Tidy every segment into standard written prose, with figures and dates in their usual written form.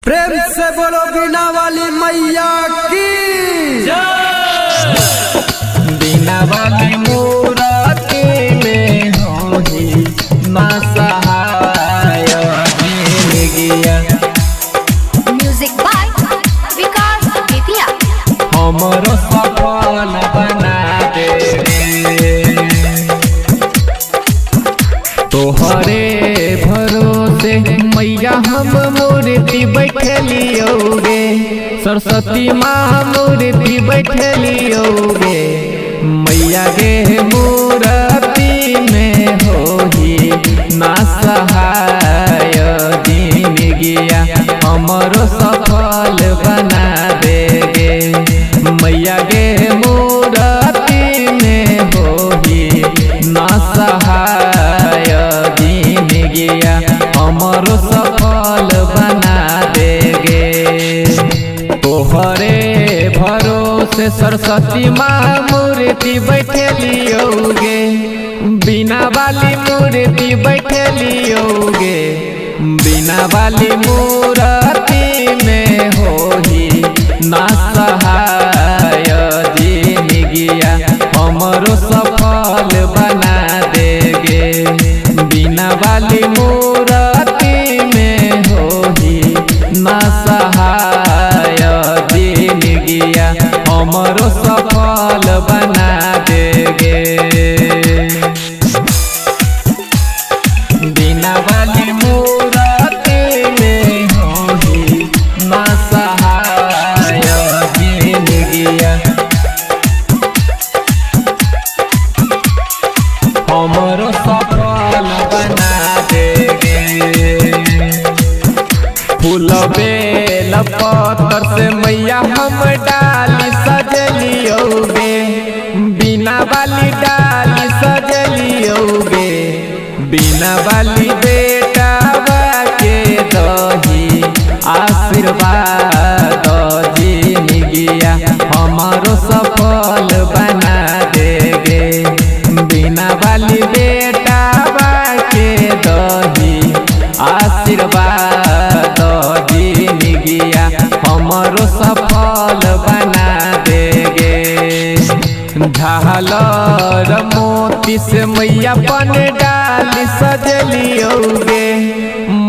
प्रेम से बोलो बीना वाली मैया की बीना वाली मूर्ति में होही मां सहाय गया। म्यूजिक बाय विकास बेतिया। हमरो सफल बना दे तोहरे भरोसे मैया हम मूर्ति बैठलियोगे। सरस्वती माँ मूर्ति बैठलियोगे। मैया गे मूर्ति में होही ना सहाय दिन गया। हमरो सफल बना देगे। मैया गे मूर्ति में होही ना सहाय दिन गया। हमरो सफल बना देगे। तोहरे भरोसे सरस्वती माँ मूर्ति बैठलियोगे। बीना वाली मूर्ति बैठलियोगे। बीना वाली मूर्ति में होही ना सहाय दिन गया। हमरो सफल बना देगे। बीना वाली मूर्ति में होही ना सहाय दिन गया। हमरो सफल बना देगे। बीना वाली मूर्ति में होही ना सहाय दिन गया। हमरो सफल बना देगे। फूल बेल पत्तर से मैया हम डाली सजलियोगे। बीना वाली डाली सजलियोगे। बीना वाली बेटा के दही आशीर्वाद दिन गया। हमारो सफल बना देगे। बीना वाली बेटा के दही आशीर्वाद दिन गया। हमारो सफल बना देगे। झालर मोती से मैया पन डाल सजलियोगे।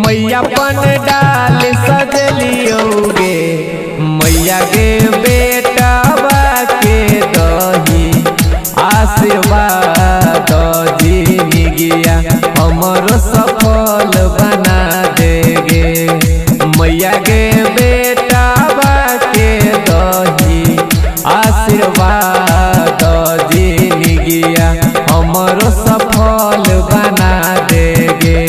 मैया पन डाल सजलियोगे। मैया गे बेटा के दही आशीर्वाद दिन गया। हमरो सफल बना देगे। मैया गे बेटा के दही आशीर्वाद दिन गया। हमरो सफल बना देगे।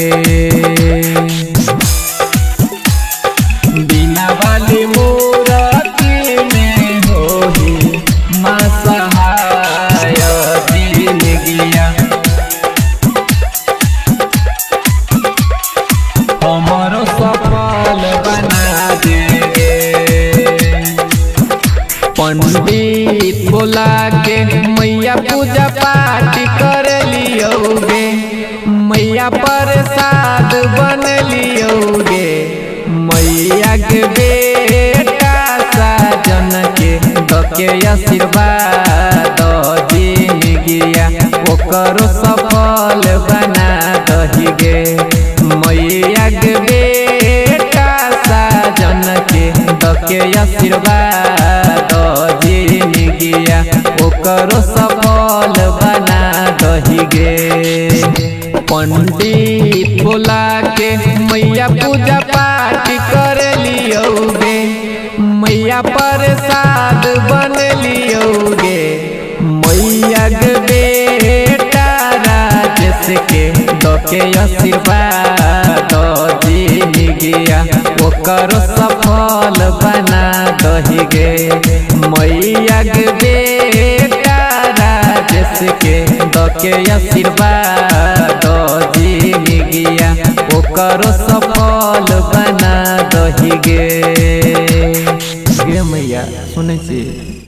बीना वाली मूर्ति में होही मां सहाय दिन गया। हमरो सफल बना देगे। पंडित बोला के मैया पूजा पाठ कर लियोगे। मैया प्रसाद बन लियोगे। मैया के बेटा साजन के दके आशीर्वाद दिन गया। ओकरो सफल बना दहिगे। मैया के बेटा साजन के दके आशीर्वाद दिन गया। ओकरो सफल बना दहिगे। पंडित बोला के मैया पूजा पाठ कर लियोगे। मैया प्रसाद बन लियोगे। मैया के बेटा राजेश के दके आशीर्वाद दिन गया। ओकरो सफल बना दहिगे। मैया के बेटा राजेश के दके आशीर्वाद दिन गया। ओकरो सफल बना दहिगे। मैया सुनै छी।